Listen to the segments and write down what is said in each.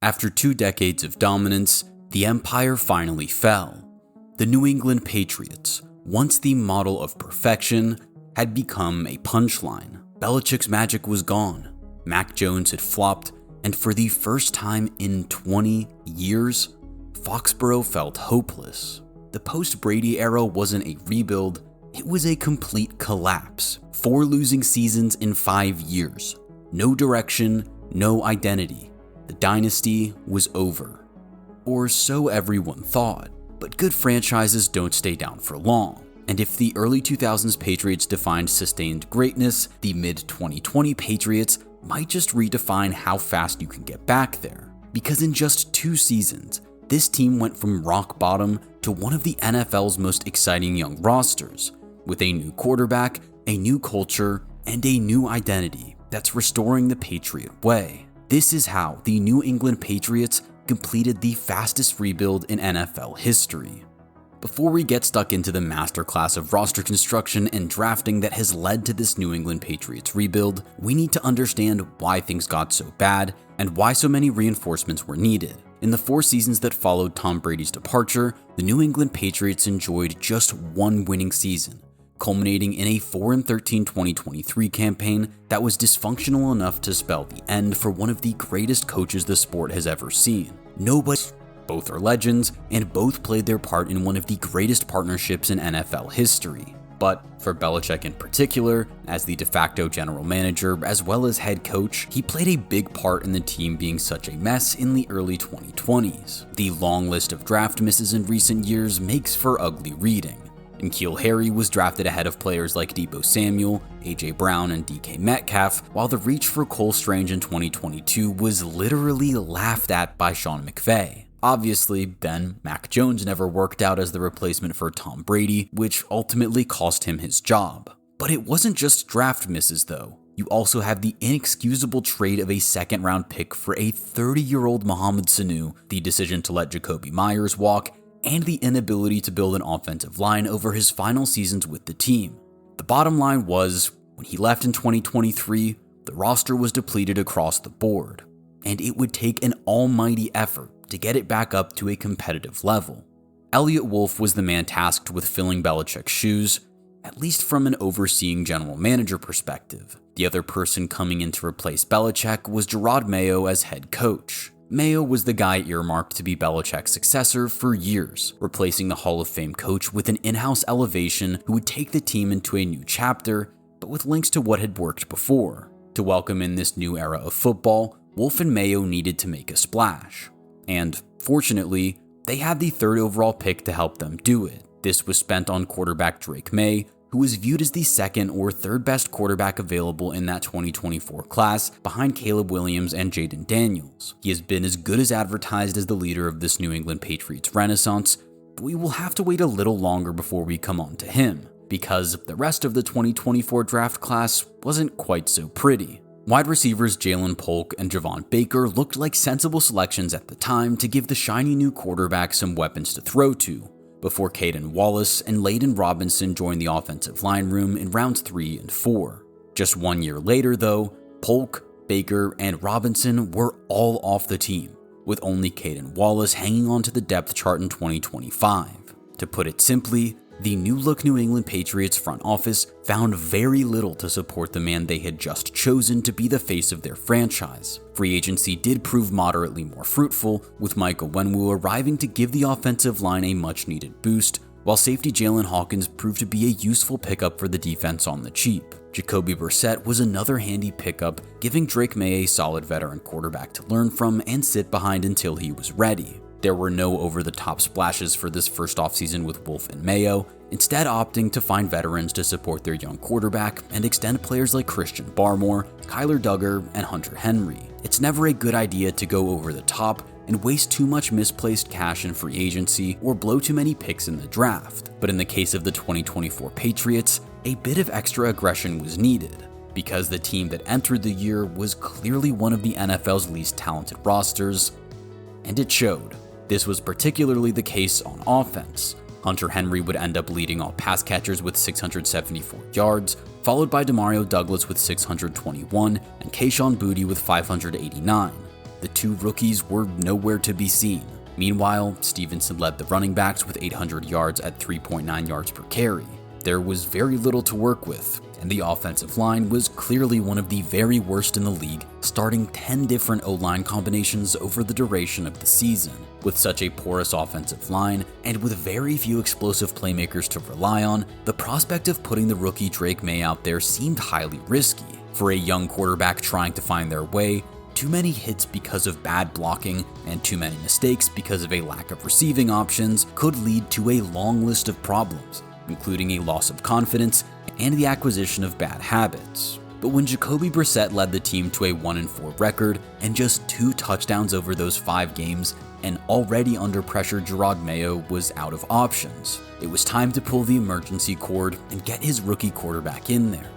After 2 decades of dominance, the empire finally fell. The New England Patriots, once the model of perfection, had become a punchline. Belichick's magic was gone, Mac Jones had flopped, and for the first time in 20 years, Foxborough felt hopeless. The post-Brady era wasn't a rebuild, it was a complete collapse. 4 losing seasons in 5 years. No direction, no identity. The dynasty was over. Or so everyone thought. But good franchises don't stay down for long. And if the early 2000s Patriots defined sustained greatness, the mid-2020 Patriots might just redefine how fast you can get back there. Because in just 2 seasons, this team went from rock bottom to one of the NFL's most exciting young rosters, with a new quarterback, a new culture, and a new identity that's restoring the Patriot Way. This is how the New England Patriots completed the fastest rebuild in NFL history. Before we get stuck into the masterclass of roster construction and drafting that has led to this New England Patriots rebuild, we need to understand why things got so bad and why so many reinforcements were needed. In the 4 seasons that followed Tom Brady's departure, the New England Patriots enjoyed just 1 winning season, culminating in a 4-13 2023 campaign that was dysfunctional enough to spell the end for one of the greatest coaches the sport has ever seen. Both are legends, and both played their part in one of the greatest partnerships in NFL history. But for Belichick in particular, as the de facto general manager as well as head coach, he played a big part in the team being such a mess in the early 2020s. The long list of draft misses in recent years makes for ugly reading. N'Keal Harry was drafted ahead of players like Deebo Samuel, A.J. Brown, and DK Metcalf, while the reach for Cole Strange in 2022 was literally laughed at by Sean McVay. Obviously, then, Mac Jones never worked out as the replacement for Tom Brady, which ultimately cost him his job. But it wasn't just draft misses though. You also have the inexcusable trade of a 2nd-round pick for a 30-year-old Mohamed Sanu, the decision to let Jacoby Myers walk, and the inability to build an offensive line over his final seasons with the team. The bottom line was, when he left in 2023, the roster was depleted across the board, and it would take an almighty effort to get it back up to a competitive level. Eliot Wolf was the man tasked with filling Belichick's shoes, at least from an overseeing general manager perspective. The other person coming in to replace Belichick was Drake Maye as head coach. Maye was the guy earmarked to be Belichick's successor for years, replacing the Hall of Fame coach with an in-house elevation who would take the team into a new chapter, but with links to what had worked before. To welcome in this new era of football, Wolf and Maye needed to make a splash. And fortunately, they had the 3rd overall pick to help them do it. This was spent on quarterback Drake Maye, who was viewed as the 2nd or 3rd best quarterback available in that 2024 class, behind Caleb Williams and Jaden Daniels. He has been as good as advertised as the leader of this New England Patriots renaissance, but we will have to wait a little longer before we come on to him, because the rest of the 2024 draft class wasn't quite so pretty. Wide receivers Jalen Polk and Javon Baker looked like sensible selections at the time to give the shiny new quarterback some weapons to throw to, before Caden Wallace and Layden Robinson joined the offensive line room in rounds 3 and 4. Just 1 year later though, Polk, Baker, and Robinson were all off the team, with only Caden Wallace hanging on to the depth chart in 2025. To put it simply, the new-look New England Patriots front office found very little to support the man they had just chosen to be the face of their franchise. Free agency did prove moderately more fruitful, with Michael Onwenu arriving to give the offensive line a much-needed boost, while safety Jalen Hawkins proved to be a useful pickup for the defense on the cheap. Jacoby Brissett was another handy pickup, giving Drake Maye a solid veteran quarterback to learn from and sit behind until he was ready. There were no over-the-top splashes for this first offseason with Wolf and Mayo, instead opting to find veterans to support their young quarterback and extend players like Christian Barmore, Kyler Duggar, and Hunter Henry. It's never a good idea to go over the top and waste too much misplaced cash in free agency or blow too many picks in the draft. But in the case of the 2024 Patriots, a bit of extra aggression was needed, because the team that entered the year was clearly one of the NFL's least talented rosters, and it showed. This was particularly the case on offense. Hunter Henry would end up leading all pass catchers with 674 yards, followed by Demario Douglas with 621 and Kayshon Boutte with 589. the two rookies were nowhere to be seen. Meanwhile, Stevenson led the running backs with 800 yards at 3.9 yards per carry. There was very little to work with, and the offensive line was clearly one of the very worst in the league, starting 10 different O-line combinations over the duration of the season. With such a porous offensive line, and with very few explosive playmakers to rely on, the prospect of putting the rookie Drake Maye out there seemed highly risky. For a young quarterback trying to find their way, too many hits because of bad blocking and too many mistakes because of a lack of receiving options could lead to a long list of problems, including a loss of confidence and the acquisition of bad habits. But when Jacoby Brissett led the team to a 1-4 record and just 2 touchdowns over those 5 games, and already under pressure Jerod Mayo was out of options, it was time to pull the emergency cord and get his rookie quarterback in there.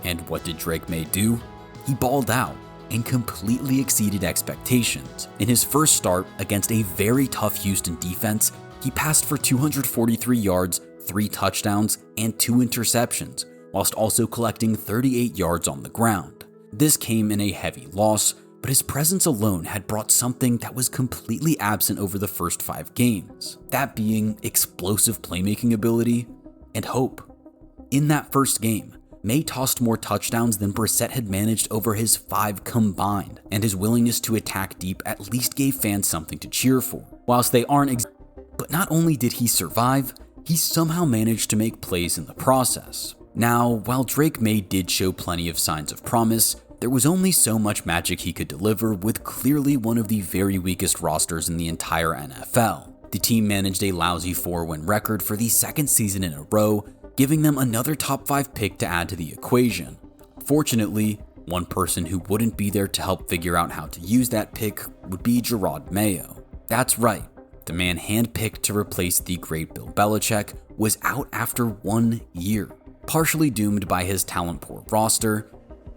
And what did Drake Maye do? He balled out and completely exceeded expectations. In his first start against a very tough Houston defense, he passed for 243 yards, 3 touchdowns, and 2 interceptions, whilst also collecting 38 yards on the ground. This came in a heavy loss, but his presence alone had brought something that was completely absent over the first 5 games, that being explosive playmaking ability and hope. In that first game, Maye tossed more touchdowns than Brissett had managed over his 5 combined, and his willingness to attack deep at least gave fans something to cheer for. Whilst they aren't but not only did he survive, he somehow managed to make plays in the process. Now, while Drake Maye did show plenty of signs of promise, there was only so much magic he could deliver with clearly one of the very weakest rosters in the entire NFL. The team managed a lousy 4-win record for the second season in a row, giving them another top 5 pick to add to the equation. Fortunately, one person who wouldn't be there to help figure out how to use that pick would be Jerod Mayo. That's right, the man handpicked to replace the great Bill Belichick was out after 1 year, partially doomed by his talent-poor roster,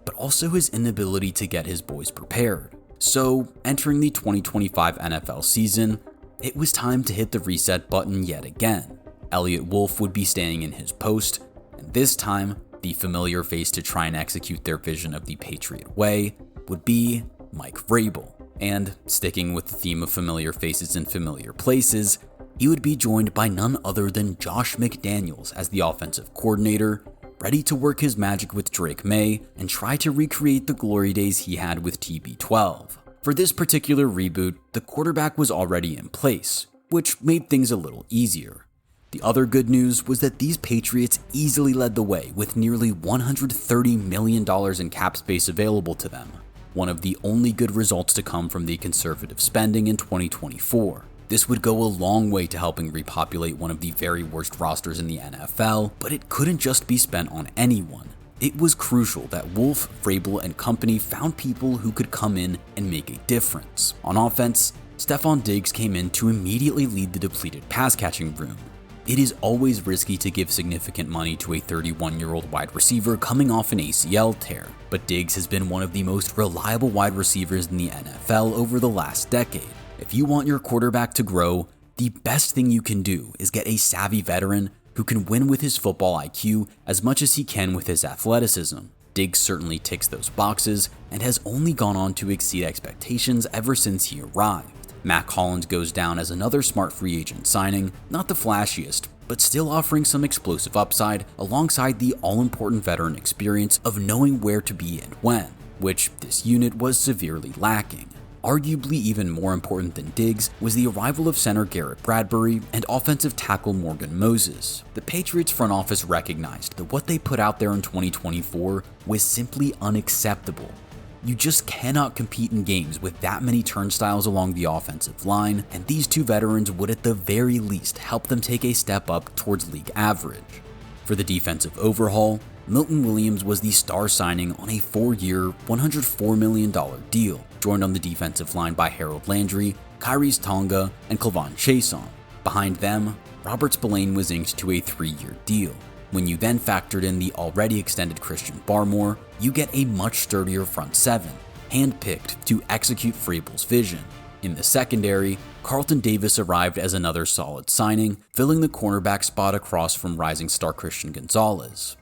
but also his inability to get his boys prepared. So, entering the 2025 NFL season, it was time to hit the reset button yet again. Eliot would be staying in his post, and this time, the familiar face to try and execute their vision of the Patriot Way would be Mike Vrabel. And sticking with the theme of familiar faces in familiar places, he would be joined by none other than Josh McDaniels as the offensive coordinator, ready to work his magic with Drake Maye and try to recreate the glory days he had with TB12. For this particular reboot, the quarterback was already in place, which made things a little easier. The other good news was that these Patriots easily led the way with nearly $130 million in cap space available to them, one of the only good results to come from the conservative spending in 2024. This would go a long way to helping repopulate one of the very worst rosters in the NFL, but it couldn't just be spent on anyone. It was crucial that Wolf, Vrabel, and company found people who could come in and make a difference. On offense, Stefon Diggs came in to immediately lead the depleted pass-catching room. It is always risky to give significant money to a 31-year-old wide receiver coming off an ACL tear, but Diggs has been one of the most reliable wide receivers in the NFL over the last decade. If you want your quarterback to grow, the best thing you can do is get a savvy veteran who can win with his football IQ as much as he can with his athleticism. Diggs certainly ticks those boxes and has only gone on to exceed expectations ever since he arrived. Mac Hollins goes down as another smart free agent signing, not the flashiest, but still offering some explosive upside alongside the all-important veteran experience of knowing where to be and when, which this unit was severely lacking. Arguably even more important than Diggs was the arrival of center Garrett Bradbury and offensive tackle Morgan Moses. The Patriots front office recognized that what they put out there in 2024 was simply unacceptable. You just cannot compete in games with that many turnstiles along the offensive line, and these two veterans would at the very least help them take a step up towards league average. For the defensive overhaul, Milton Williams was the star signing on a 4-year, $104 million deal, joined on the defensive line by Harold Landry, Kyrie's Tonga, and Clavon Chason. Behind them, Robert Spillane was inked to a 3-year deal. When you then factored in the already extended Christian Barmore, you get a much sturdier front seven, handpicked to execute Vrabel's vision. In the secondary, Carlton Davis arrived as another solid signing, filling the cornerback spot across from rising star Christian Gonzalez.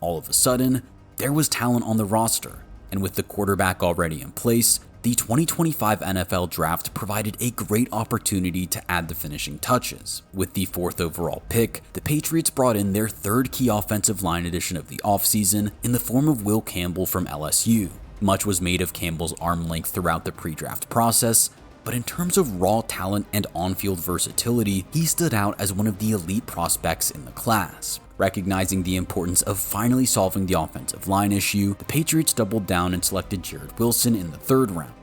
All of a sudden, there was talent on the roster, and with the quarterback already in place, The 2025 NFL Draft provided a great opportunity to add the finishing touches. With the 4th overall pick, the Patriots brought in their third key offensive line addition of the offseason in the form of Will Campbell from LSU. Much was made of Campbell's arm length throughout the pre-draft process, but in terms of raw talent and on-field versatility, he stood out as one of the elite prospects in the class. Recognizing the importance of finally solving the offensive line issue, the Patriots doubled down and selected Jarrett Wilson in the 3rd round.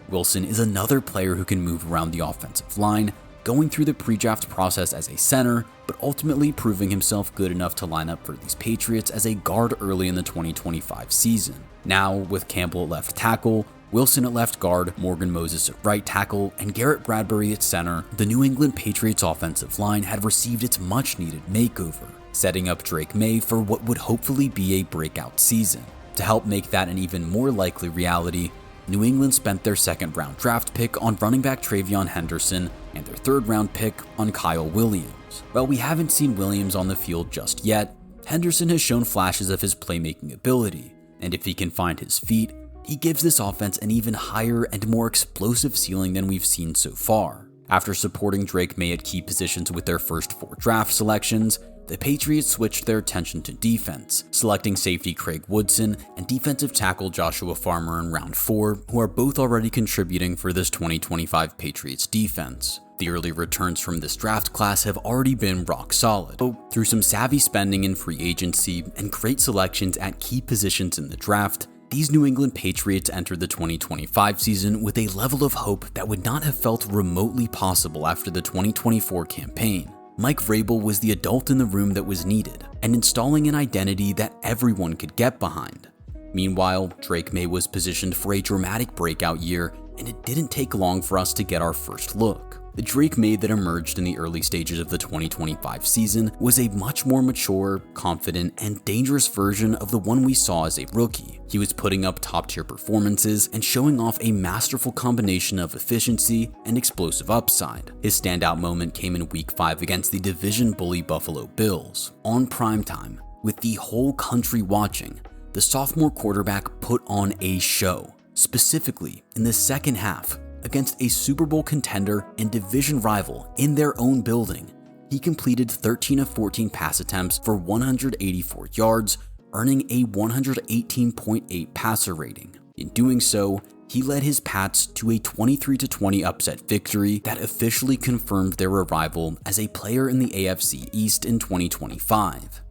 Wilson is another player who can move around the offensive line, going through the pre-draft process as a center, but ultimately proving himself good enough to line up for these Patriots as a guard early in the 2025 season. Now, with Campbell at left tackle, Wilson at left guard, Morgan Moses at right tackle, and Garrett Bradbury at center, the New England Patriots offensive line had received its much-needed makeover, setting up Drake Maye for what would hopefully be a breakout season. To help make that an even more likely reality, New England spent their 2nd round draft pick on running back Travion Henderson and their 3rd round pick on Kyle Williams. While we haven't seen Williams on the field just yet, Henderson has shown flashes of his playmaking ability, and if he can find his feet, he gives this offense an even higher and more explosive ceiling than we've seen so far. After supporting Drake Maye at key positions with their first 4 draft selections, the Patriots switched their attention to defense, selecting safety Craig Woodson and defensive tackle Joshua Farmer in round 4, who are both already contributing for this 2025 Patriots defense. The early returns from this draft class have already been rock solid. Through some savvy spending in free agency and great selections at key positions in the draft, these New England Patriots entered the 2025 season with a level of hope that would not have felt remotely possible after the 2024 campaign. Mike Vrabel was the adult in the room that was needed, and installing an identity that everyone could get behind. Meanwhile, Drake Maye was positioned for a dramatic breakout year, and it didn't take long for us to get our first look. The Drake Maye that emerged in the early stages of the 2025 season was a much more mature, confident, and dangerous version of the one we saw as a rookie. He was putting up top-tier performances and showing off a masterful combination of efficiency and explosive upside. His standout moment came in Week 5 against the division bully Buffalo Bills. On primetime, with the whole country watching, the sophomore quarterback put on a show. Specifically, in the 2nd half, against a Super Bowl contender and division rival in their own building, he completed 13 of 14 pass attempts for 184 yards, earning a 118.8 passer rating. In doing so, he led his Pats to a 23-20 upset victory that officially confirmed their arrival as a player in the AFC East in 2025.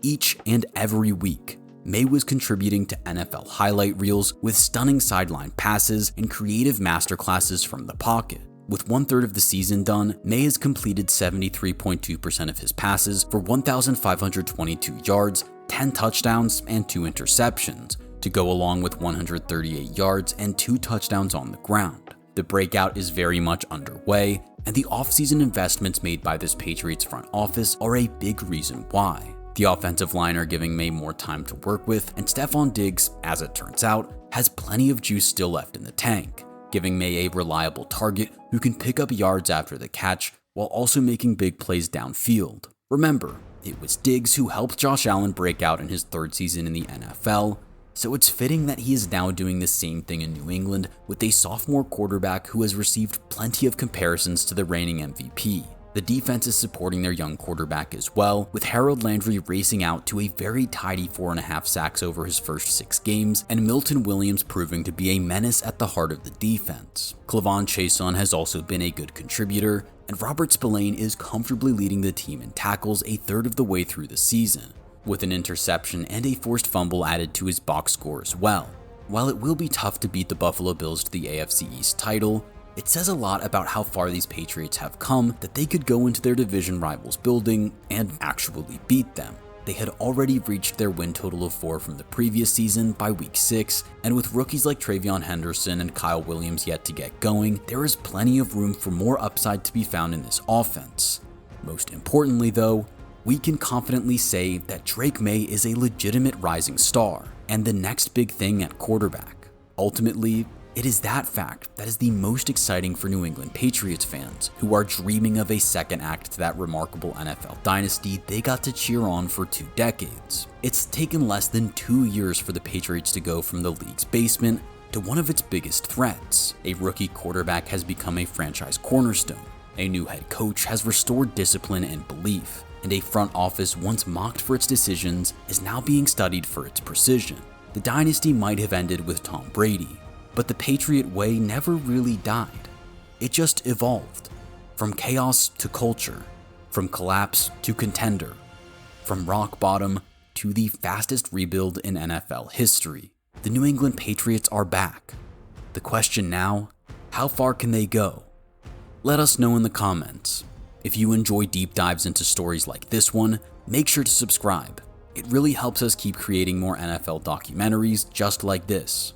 Each and every week, Maye was contributing to NFL highlight reels with stunning sideline passes and creative masterclasses from the pocket. With 1/3 of the season done, Maye has completed 73.2% of his passes for 1,522 yards, 10 touchdowns, and 2 interceptions, to go along with 138 yards and 2 touchdowns on the ground. The breakout is very much underway, and the offseason investments made by this Patriots front office are a big reason why. The offensive line are giving Maye more time to work with, and Stefon Diggs, as it turns out, has plenty of juice still left in the tank, giving Maye a reliable target who can pick up yards after the catch while also making big plays downfield. Remember, it was Diggs who helped Josh Allen break out in his 3rd season in the NFL, so it's fitting that he is now doing the same thing in New England with a sophomore quarterback who has received plenty of comparisons to the reigning MVP. The defense is supporting their young quarterback as well, with Harold Landry racing out to a very tidy 4.5 sacks over his first 6 games, and Milton Williams proving to be a menace at the heart of the defense. Clavon Chason has also been a good contributor, and Robert Spillane is comfortably leading the team in tackles a third of the way through the season, with an interception and a forced fumble added to his box score as well. While it will be tough to beat the Buffalo Bills to the AFC East title, it says a lot about how far these Patriots have come that they could go into their division rivals' building and actually beat them. They had already reached their win total of 4 from the previous season by week 6, and with rookies like Travion Henderson and Kyle Williams yet to get going, there is plenty of room for more upside to be found in this offense. Most importantly though, we can confidently say that Drake Maye is a legitimate rising star, and the next big thing at quarterback. Ultimately, it is that fact that is the most exciting for New England Patriots fans, who are dreaming of a second act to that remarkable NFL dynasty they got to cheer on for 2 decades. It's taken less than 2 years for the Patriots to go from the league's basement to one of its biggest threats. A rookie quarterback has become a franchise cornerstone. A new head coach has restored discipline and belief, and a front office once mocked for its decisions is now being studied for its precision. The dynasty might have ended with Tom Brady, but the Patriot Way never really died. It just evolved. From chaos to culture, from collapse to contender, from rock bottom to the fastest rebuild in NFL history. The New England Patriots are back. The question now, how far can they go? Let us know in the comments. If you enjoy deep dives into stories like this one, make sure to subscribe. It really helps us keep creating more NFL documentaries just like this.